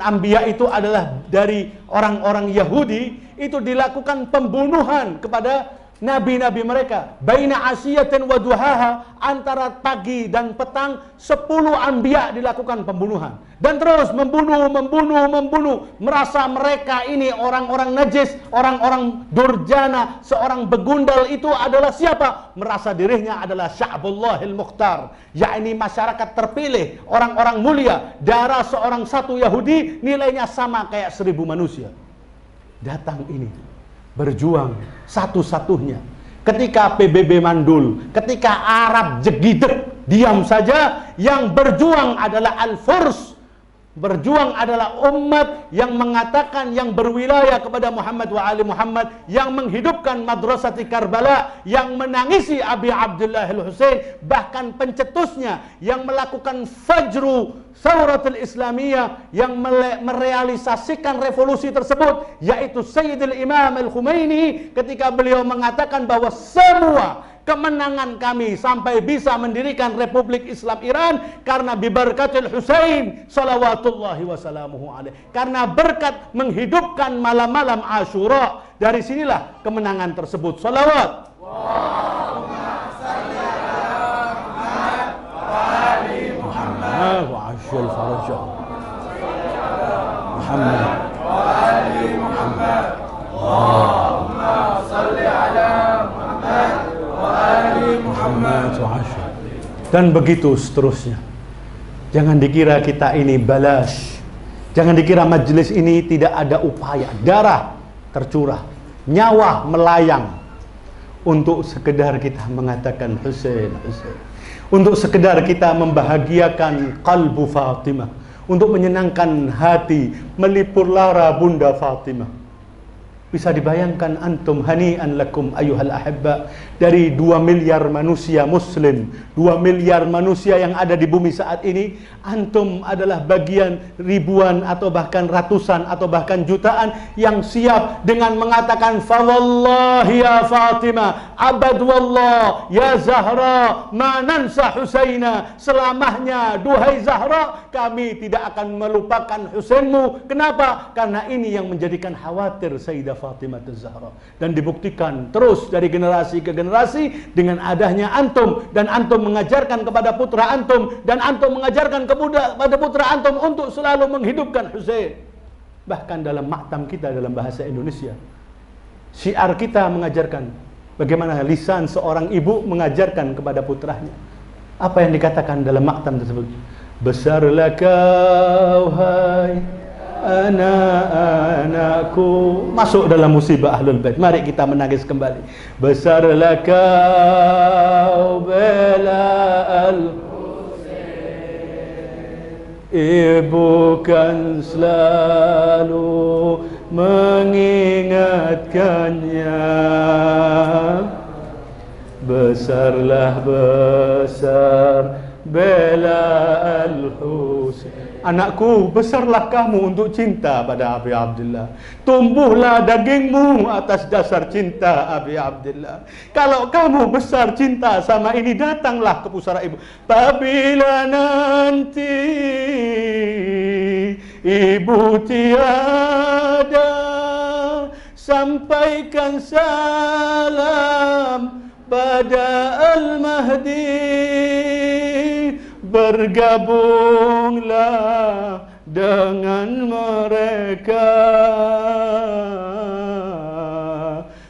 Speaker 2: anbiya itu adalah dari orang-orang Yahudi, itu dilakukan pembunuhan kepada nabi-nabi mereka. Baina asyiyatin wa duhaha, antara pagi dan petang 10 anbiya dilakukan pembunuhan. Dan terus membunuh. Merasa mereka ini orang-orang najis, orang-orang durjana. Seorang begundal itu adalah siapa? Merasa dirinya adalah Sya'bullahil Mukhtar, yakni masyarakat terpilih, orang-orang mulia. Darah seorang satu Yahudi nilainya sama kayak 1000 manusia. Datang ini berjuang satu-satunya. Ketika PBB mandul, ketika Arab jegidek, diam saja. Yang berjuang adalah Al-Furs, Berjuang adalah umat yang mengatakan, yang berwilayah kepada Muhammad wa ali Muhammad, yang menghidupkan madrasah Karbala, yang menangisi Abi Abdullah al-Husain, bahkan pencetusnya, yang melakukan fajru Sauratul Islamiyah, yang merealisasikan revolusi tersebut, yaitu Sayyidul Imam Al-Khumaini, ketika beliau mengatakan bahwa semua kemenangan kami sampai bisa mendirikan Republik Islam Iran karena bibarakatil Husain salawatullahi wassalamuhu alaih, karena berkat menghidupkan malam-malam Asyura. Dari sinilah kemenangan tersebut. Salawat Allahumma salli ala Muhammad wa ali Muhammad wa ajil farajah Muhammad wa ali Muhammad. Allahumma salli ala Muhammad Muhammad dan begitu seterusnya. Jangan dikira kita ini balas, jangan dikira majelis ini tidak ada upaya, darah tercurah, nyawa melayang untuk sekedar kita mengatakan Husain, Husain, untuk sekedar kita membahagiakan kalbu Fatimah, untuk menyenangkan hati, melipur lara Bunda Fatimah. Bisa dibayangkan antum, hani'an lakum ayuhal ahibba, dari 2 miliar manusia muslim, 2 miliar manusia yang ada di bumi saat ini, antum adalah bagian ribuan atau bahkan ratusan atau bahkan jutaan yang siap dengan mengatakan fawallahi ya Fatimah, abad wallah ya Zahra, ma nansa Husaina, selamanya duhai Zahra kami tidak akan melupakan Husainmu. Kenapa? Karena ini yang menjadikan khawatir Sayyidah Fatimah Az-Zahra, dan dibuktikan terus dari generasi ke generasi dengan adanya antum, dan antum mengajarkan kepada putra antum, dan antum mengajarkan kepada putra antum untuk selalu menghidupkan Husain. Bahkan dalam maktam kita dalam bahasa Indonesia, syiar kita mengajarkan bagaimana lisan seorang ibu mengajarkan kepada putranya. Apa yang dikatakan dalam maktam tersebut? Besarlah kau hai anak-anakku. Masuk dalam musibah Ahlul Bait. Mari kita menangis kembali. Besarlah kau bela al-Husain, ibu kan selalu mengingatkannya. Besarlah besar bela al-Husain. Anakku, besarlah kamu untuk cinta pada Abi Abdullah. Tumbuhlah dagingmu atas dasar cinta Abi Abdullah. Kalau kamu besar cinta sama ini, datanglah ke pusara ibu. Apabila nanti ibu tiada, sampaikan salam pada Al-Mahdi. Bergabunglah dengan mereka.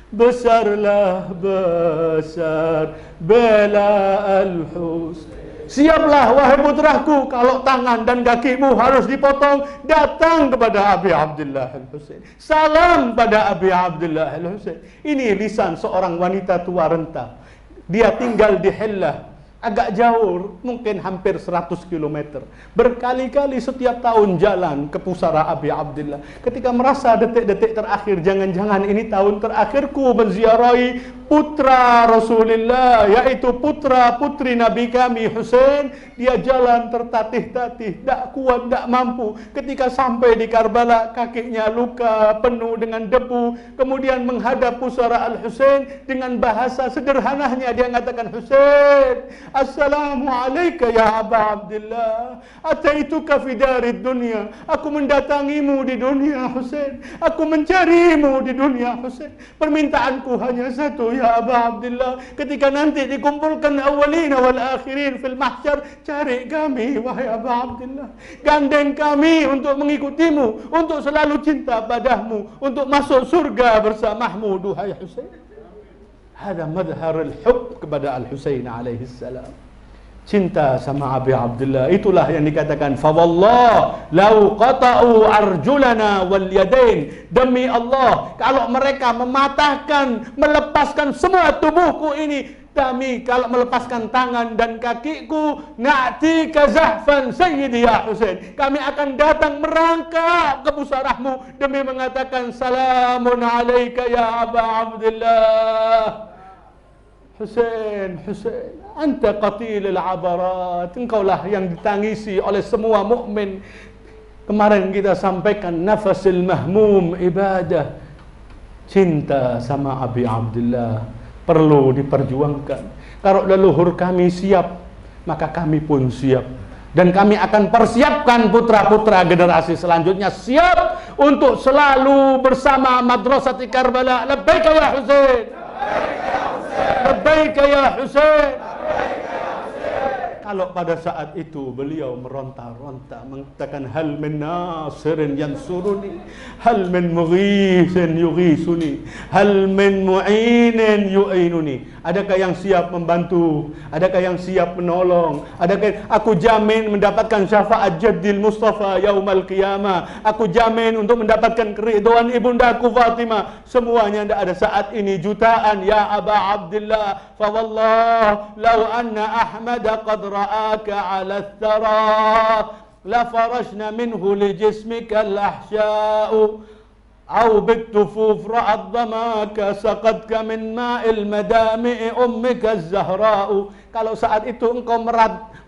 Speaker 2: Besarlah besar bela al-Husain. Siaplah wahai putraku, kalau tangan dan kakimu harus dipotong, datang kepada Abi Abdullah al-Husain. Salam pada Abi Abdullah al-Husain. Ini lisan seorang wanita tua renta. Dia tinggal di Hillah, agak jauh, mungkin hampir 100 km. Berkali-kali setiap tahun jalan ke pusara Abi Abdullah. Ketika merasa detik-detik terakhir, jangan-jangan ini tahun terakhirku menziarahi putra Rasulullah, yaitu putra-putri Nabi kami Husain. Dia jalan tertatih-tatih, tak kuat, tak mampu. Ketika sampai di Karbala, kakinya luka, penuh dengan debu. Kemudian menghadap pusara Al-Husain dengan bahasa sederhananya. Dia mengatakan, Husain, Assalamualaikum ya Aba Abdullah. Ataituka fi darid dunia. Aku mendatangimu di dunia Husain. Aku mencarimu di dunia Husain. Permintaanku hanya satu ya Aba Abdullah. Ketika nanti dikumpulkan awalina wal akhirin fil mahsyar, cari kami wahai Aba Abdullah. Gandeng kami untuk mengikutimu, untuk selalu cinta padamu, untuk masuk surga bersamamu duhai Husain. Hada madhar al-hub kepada Al-Husain alaihi salam. cinta sama Abi Abdullah. Itulah yang dikatakan fa wallah lau qata'u arjulana wal yadain, demi Allah kalau mereka mematahkan, melepaskan semua tubuhku ini, kami kalau melepaskan tangan dan kakiku, na'ti kazahfan sayyidi ya Husain, kami akan datang merangkak ke pusarahmu demi mengatakan salamun alaika ya Aba Abdullah. Husain, Husain, anta qatilul abarat, engkaulah yang ditangisi oleh semua mukmin. Kemarin kita sampaikan nafasil mahmum ibadah. Cinta sama Abi Abdullah perlu diperjuangkan. Kalau leluhur kami siap, maka kami pun siap. Dan kami akan persiapkan putra-putra generasi selanjutnya siap untuk selalu bersama Madrasah Karbala. Labbaik ya Husain, labbaik ya Husain. Kalau pada saat itu beliau meronta-ronta mengatakan hal min nasirin yansuruni, hal min mughisin yughisuni, hal min mu'inin yu'inuni. Adakah yang siap membantu? Adakah yang siap menolong? Adakah aku jamin mendapatkan syafaat Jaddil Mustafa yaumal qiyamah? Aku jamin untuk mendapatkan keridhaan ibundaku Fatimah. Semuanya tidak ada saat ini jutaan ya Aba Abdullah. Fa wallah law anna Ahmad qad ra'aka 'ala ath-thara la farashna minhu li jismika al-ahsha'u أو بالتفوف رأت ضماك سقتك من ماء المدامع أمك الزهراء. Kalau saat itu engkau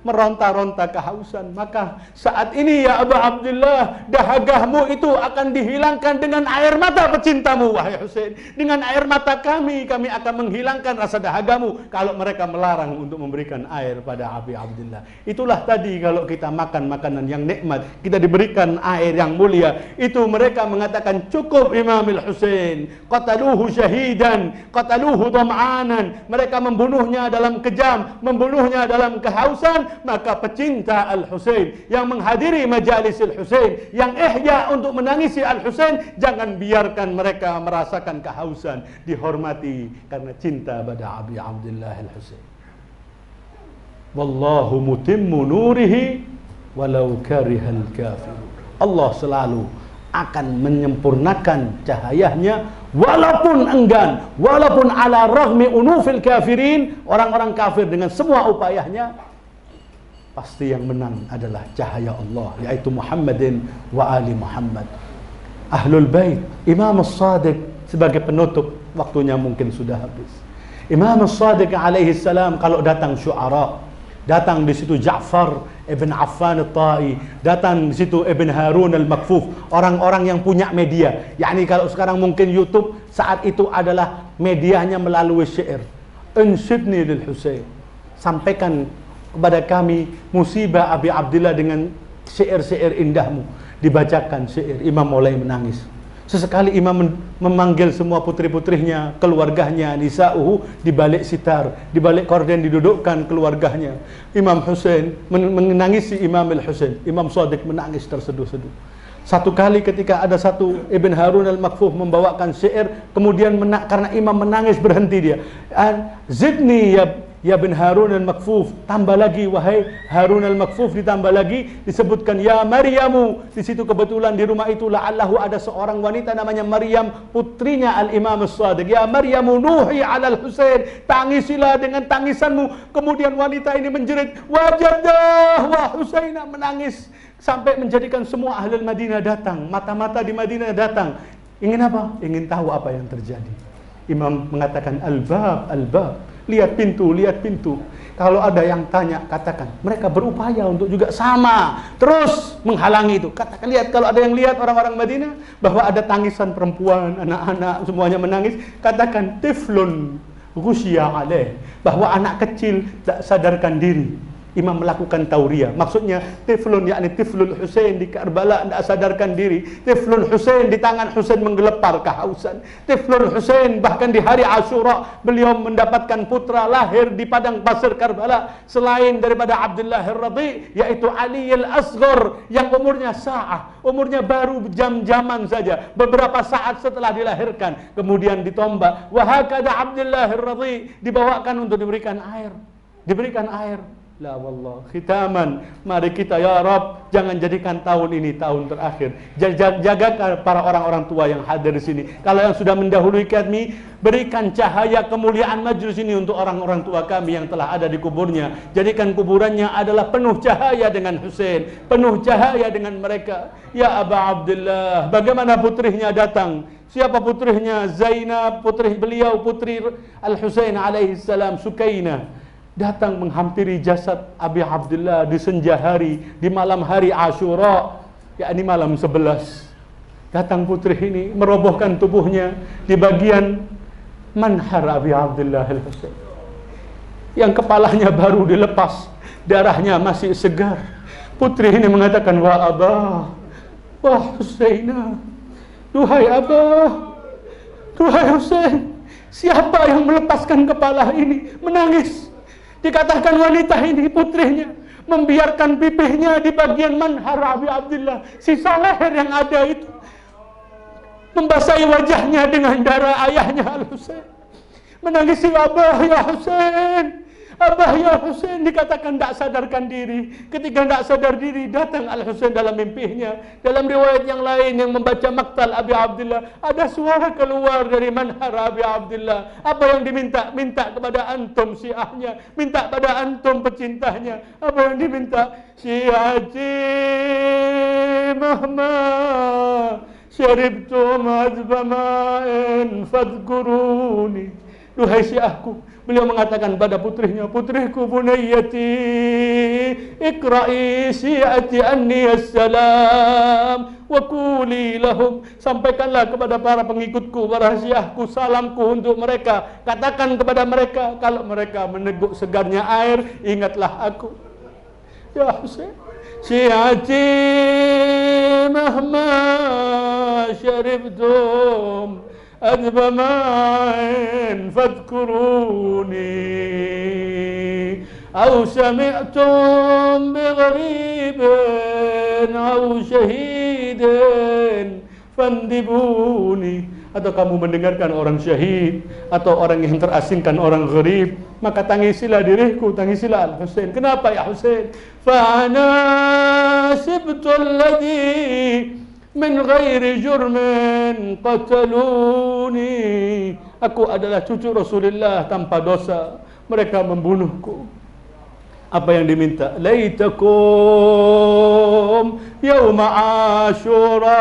Speaker 2: meronta-ronta kehausan, maka saat ini ya Aba Abdullah, dahagamu itu akan dihilangkan dengan air mata pecintamu wahai Husain. Dengan air mata kami akan menghilangkan rasa dahagamu kalau mereka melarang untuk memberikan air pada Abi Abdullah. Itulah tadi kalau kita makan makanan yang nikmat, kita diberikan air yang mulia, itu mereka mengatakan cukup Imamil Husain, qataluhu syahidan, qataluhu dham'anan. Mereka membunuhnya dalam kejam, membunuhnya dalam kehausan. Maka pecinta Al-Husain yang menghadiri majalis Al-Husain, yang ihya untuk menangisi Al-Husain, jangan biarkan mereka merasakan kehausan. Dihormati karena cinta pada Abi Abdullah Al-Husain. Wallahu mutimmu nurihi walau karihal kafirun. Allah selalu akan menyempurnakan cahayanya walaupun enggan, walaupun ala raghmi unufil kafirin, orang-orang kafir dengan semua upayanya, pasti yang menang adalah cahaya Allah, yaitu Muhammadin wa ali Muhammad. Ahlul Bait, Imam As-Sadiq sebagai penutup, waktunya mungkin sudah habis. Imam As-Sadiq alaihi salam kalau datang syu'ara, datang di situ Ja'far ibn Affan al-Ta'i, datang di situ Ibn Harun al-Makfuf, orang-orang yang punya media. Yani kalau sekarang mungkin YouTube, saat itu adalah medianya melalui syair. Anshidni lil Husain, sampaikan kepada kami musibah Abi Abdullah dengan syair-syair indahmu. Dibacakan syair, Imam mulai menangis. Sesekali Imam memanggil semua putri-putrinya, keluarganya, nisa'uhu, di balik sitar, di balik korden didudukkan keluarganya. Imam Husain menangisi Imam Al-Husain. Imam Shadiq menangis terseduh-seduh. Satu kali ketika ada satu Ibn Harun al-Makfuf membawakan syair, kemudian karena Imam menangis berhenti dia. Zidni ya bin Harun al-Makfuf, tambah lagi wahai Harun al-Makfuf, ditambah lagi disebutkan ya Maryamu. Di situ kebetulan di rumah itu la'allahu ada seorang wanita namanya Maryam, putrinya al-Imam As-Sadiq. Ya Maryamu nuhi 'ala al-Husain, tangisilah dengan tangisanmu. Kemudian wanita ini menjerit wajadah wa Husaina, menangis sampai menjadikan semua ahli Madinah datang, mata-mata di Madinah datang. Ingin apa? Ingin tahu apa yang terjadi. Imam mengatakan al-bab, al-bab, lihat pintu, lihat pintu. Kalau ada yang tanya, katakan mereka berupaya untuk juga sama terus menghalangi itu. Katakan, lihat, kalau ada yang lihat orang-orang Madinah bahwa ada tangisan perempuan, anak-anak semuanya menangis, katakan tiflun ghusya alaih, bahwa anak kecil tak sadarkan diri. Imam melakukan tauriyah, maksudnya tiflun, yakni tiflul Husain di Karbala tidak sadarkan diri. Tiflul Husain, di tangan Husain menggelepar kehausan. Tiflul Husain, bahkan di hari Asyura beliau mendapatkan putra lahir di padang pasir Karbala selain daripada Abdullah ar-Radhi, yaitu Ali al-Asghar yang umurnya sa'ah, umurnya baru jam-jaman saja, beberapa saat setelah dilahirkan, kemudian ditombak. Wa hakada Abdullah ar-Radhi, dibawakan untuk diberikan air, diberikan air. La wallah. Khitaman, mari kita ya Rabb, jangan jadikan tahun ini tahun terakhir. Jaga para orang-orang tua yang hadir di sini. Kalau yang sudah mendahului kami, berikan cahaya kemuliaan majlis ini untuk orang-orang tua kami yang telah ada di kuburnya. Jadikan kuburannya adalah penuh cahaya dengan Husain, penuh cahaya dengan mereka. Ya Aba Abdullah, bagaimana putrinya datang? Siapa putrinya? Zainab, putri beliau, putri Al-Husain alaihi salam, Sukainah. Datang menghampiri jasad Abi Abdullah di senja hari, di malam hari Asyura, yakni malam 11. Datang putri ini merobohkan tubuhnya di bagian manhar Abi Abdullah Al-Husain, yang kepalanya baru dilepas, darahnya masih segar. Putri ini mengatakan, "Wa Abah, wah Husaina, duhai Abah, duhai Husain, siapa yang melepaskan kepala ini?" Menangis. Dikatakan wanita ini, putrinya, membiarkan pipihnya di bagian manhar Abi Abdullah, sisa leher yang ada itu, membasahi wajahnya dengan darah ayahnya Al-Husain. Menangisi, "Abah ya Husain, Abah ya Husain." Dikatakan tak sadarkan diri. Ketika tak sadar diri, datang Al-Husain dalam mimpinya. Dalam riwayat yang lain yang membaca maktal Abi Abdullah, ada suara keluar dari manhar Abi Abdullah. Apa yang diminta? Minta kepada antum syiahnya, minta pada antum pecintanya. Apa yang diminta? "Syiati mahma syaribtum azba ma'in fadhkuruni." Duhai syiahku, beliau mengatakan pada putrinya, "Putriku, bunayyati, ikra'i syi'ati anni assalam wa quli lahum." Sampaikanlah kepada para pengikutku, para syiahku, salamku untuk mereka. Katakan kepada mereka, kalau mereka meneguk segarnya air, ingatlah aku. Ya Husain, syi'ati mahma syaribtum أذب ماء فاذكروني أو سمعتم بغريب أو شهيد فاندبوني. Atau kamu mendengarkan orang syahid atau orang yang terasingkan, orang gharib, maka tangisilah diriku, tangisilah Al-Husain. Kenapa ya Husain? Fa'ana sibtul ladhi min ghairi jurmin qataluni. Aku adalah cucu Rasulullah tanpa dosa, mereka membunuhku. Apa yang diminta? Laitakum yauma Asyura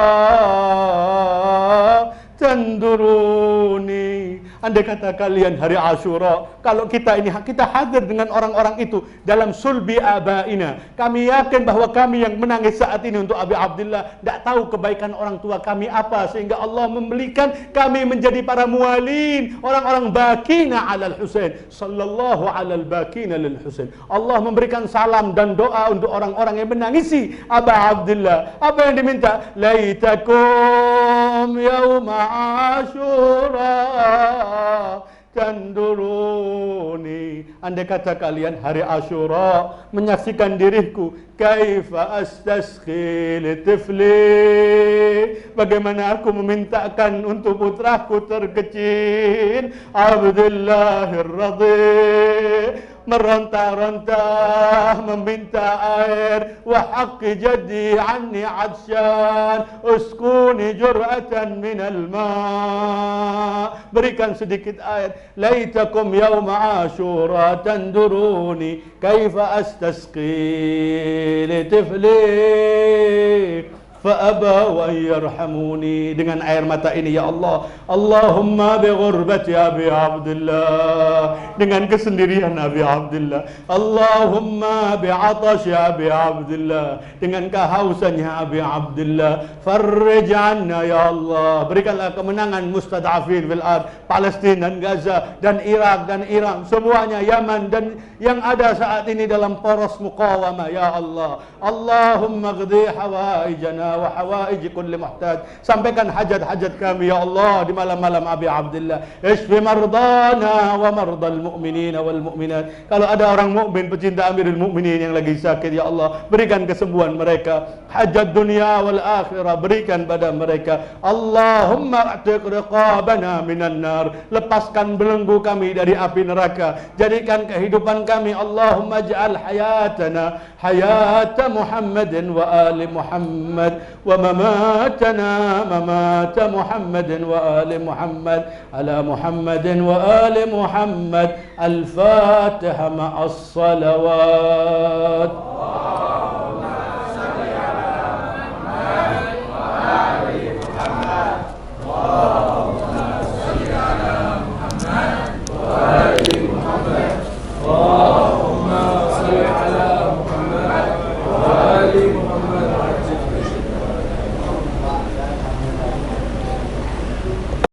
Speaker 2: tanduruni. Andai kata kalian hari Asyura, kalau kita hadir dengan orang-orang itu dalam sulbi abaina, kami yakin bahwa kami yang menangis saat ini untuk Abi Abdullah tidak tahu kebaikan orang tua kami apa, sehingga Allah memberikan kami menjadi para mualin, orang-orang bakina alal Husain, sallallahu alal bakina lil Husain. Allah memberikan salam dan doa untuk orang-orang yang menangisi Abi Abdullah. Apa yang diminta? Laitakum yauma Asyura tanduruni. Andai kata kalian hari Asyura menyaksikan diriku, kaifa astasqi li tifli, bagaimana aku memintakan untuk putraku terkecil Abdullahir Radhi, meronta-ronta meminta air. Wa haqqi jaddi anni adsyan uskuni jur'atan minal ma', berikan sedikit air. Laitakum yawma Asyura tanduruni kaifa astasqi li tifli fa'aba wa yarhamuni. Dengan air mata ini ya Allah, Allahumma bi ghurbati Abi Abdullah, dengan kesendirian Abi Abdullah, Allahumma bi atashi Abi Abdullah, dengan kehausannya Abi Abdullah, farrij anna ya Allah, berikanlah kemenangan mustad'afin fil ard, Palestina dan Gaza dan Irak dan Iran, semuanya, Yaman dan yang ada saat ini dalam poros muqawamah ya Allah. Allahumma qdi hawaijana wa hawaij kulli muhtaj, sampaikan hajat-hajat kami ya Allah di malam-malam Abi Abdullah. Ishfi mardana wa mardal mu'minina wal mu'minat, kalau ada orang mukmin pecinta Amirul Mukminin yang lagi sakit ya Allah, berikan kesembuhan mereka. Hajat dunia wal akhirah berikan pada mereka. Allahumma a'tiq riqabana minan nar nar. Lepaskan belenggu kami dari api neraka. Jadikan kehidupan kami, Allahumma ja'al hayatana hayata Muhammadin wa ali Muhammad, wa mamatana mamata Muhammadin wa ali Muhammad, ala Muhammadin wa ali Muhammad. Al-Fatiha ma'as salawat.